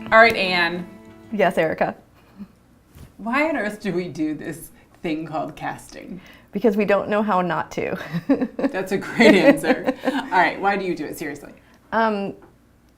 All right, Anne. Yes, Erica. Why on earth do we do this thing called casting? Because we don't know how not to. That's a great answer. All right, why do you do it? Seriously.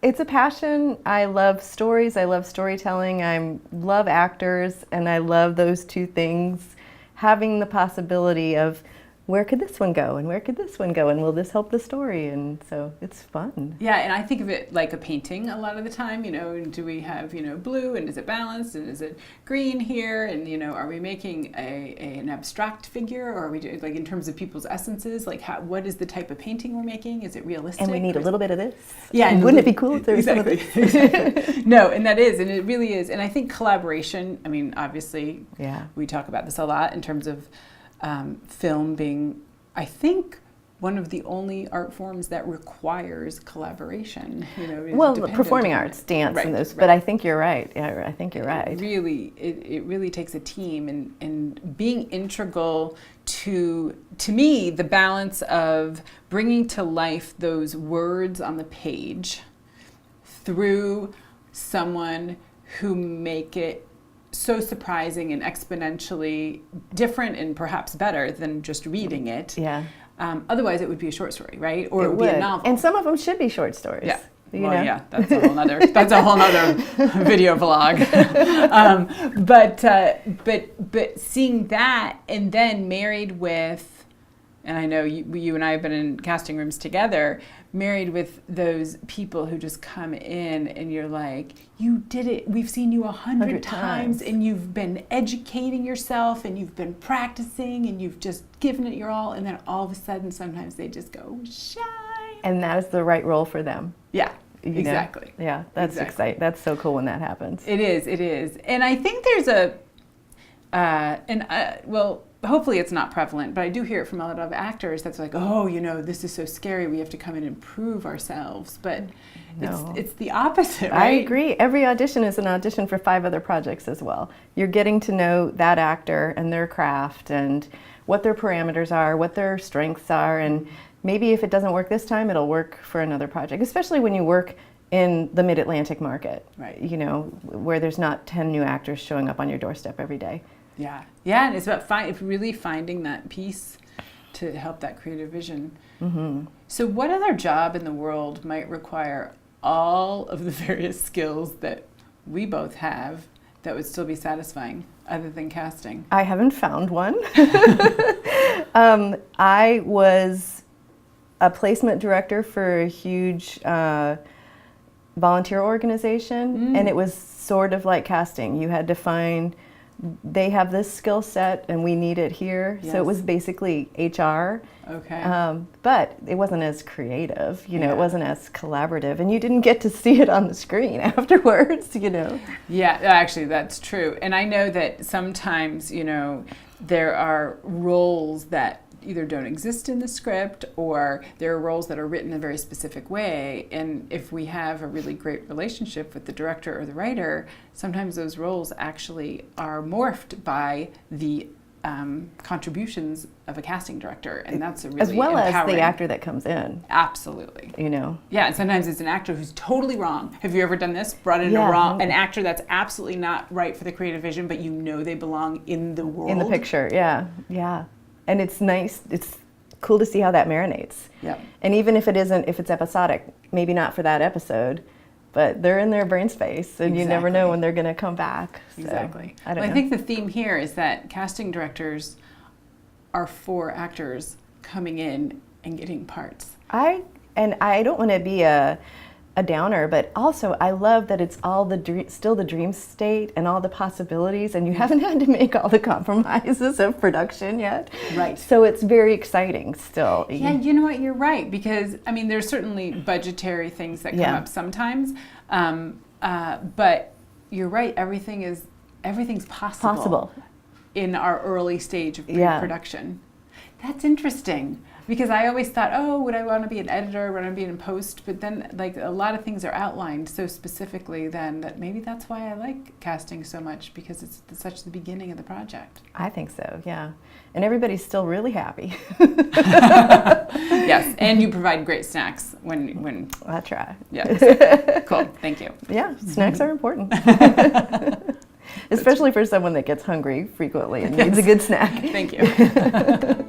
It's a passion. I love stories. I love storytelling. I love actors, and I love those two things. Having the possibility of where could this one go and where could this one go and will this help the story? And so it's fun. Yeah, and I think of it like a painting a lot of the time. You know, do we have, blue, and is it balanced, and is it green here? And, are we making an abstract figure, or are we doing, like, in terms of people's essences, like what is the type of painting we're making? Is it realistic? And we need a little bit of this. Yeah. And wouldn't it be cool if there was exactly. some of this? No, and it really is. And I think collaboration, I mean, obviously, yeah, we talk about this a lot in terms of film being, I think, one of the only art forms that requires collaboration. Well, performing arts, dance, right, and those. Right. But I think you're right. Yeah, I think you're right. It really takes a team, and being integral to me, the balance of bringing to life those words on the page through someone who make it so surprising and exponentially different and perhaps better than just reading it. Yeah. Otherwise, it would be a short story, right? Or it would be a novel. And some of them should be short stories. Yeah. You know? Yeah, that's a whole nother video vlog. But seeing that, and then married with, and I know you and I have been in casting rooms together, married with those people who just come in and you're like, you did it. We've seen you 100 times, and you've been educating yourself, and you've been practicing, and you've just given it your all. And then all of a sudden, sometimes they just go shy. And that is the right role for them. Yeah, exactly. Know? Yeah, that's exciting. That's so cool when that happens. It is. And I think there's well, hopefully it's not prevalent, but I do hear it from a lot of actors that's like, oh, this is so scary. We have to come in and prove ourselves. But no. It's the opposite, right? I agree. Every audition is an audition for 5 other projects as well. You're getting to know that actor and their craft and what their parameters are, what their strengths are, and maybe if it doesn't work this time, it'll work for another project, especially when you work in the Mid-Atlantic market, right? Where there's not 10 new actors showing up on your doorstep every day. Yeah, and it's about really finding that piece to help that creative vision. Mm-hmm. So what other job in the world might require all of the various skills that we both have that would still be satisfying other than casting? I haven't found one. I was a placement director for a huge volunteer organization, and it was sort of like casting. You had to find, they have this skill set and we need it here. Yes. So it was basically HR. Okay. But it wasn't as creative, it wasn't as collaborative, and you didn't get to see it on the screen afterwards, Yeah, actually that's true. And I know that sometimes, there are roles that either don't exist in the script, or there are roles that are written in a very specific way. And if we have a really great relationship with the director or the writer, sometimes those roles actually are morphed by the contributions of a casting director, and that's a really as well empowering. As the actor that comes in. Absolutely. Yeah, and sometimes it's an actor who's totally wrong. Have you ever done this? Brought in an actor that's absolutely not right for the creative vision, but they belong in the world. In the picture, yeah. And it's nice, it's cool to see how that marinates. Yeah. And even if it's episodic, maybe not for that episode, but they're in their brain space, and you never know when they're going to come back. So, exactly. I don't know. I think the theme here is that casting directors are for actors coming in and getting parts. I don't want to be a downer, but also I love that it's all still the dream state and all the possibilities, and you haven't had to make all the compromises of production yet. Right. So it's very exciting still. Yeah, you know what, you're right, because there's certainly budgetary things that come up sometimes, but you're right, everything's possible in our early stage of pre-production. That's interesting. Because I always thought, would I want to be an editor, would I want to be in post? But then, a lot of things are outlined so specifically then that maybe that's why I like casting so much, because it's such the beginning of the project. I think so, yeah. And everybody's still really happy. Yes. And you provide great snacks when I try. Yeah. Exactly. Cool. Thank you. Yeah, snacks are important. Especially for someone that gets hungry frequently and needs a good snack. Thank you.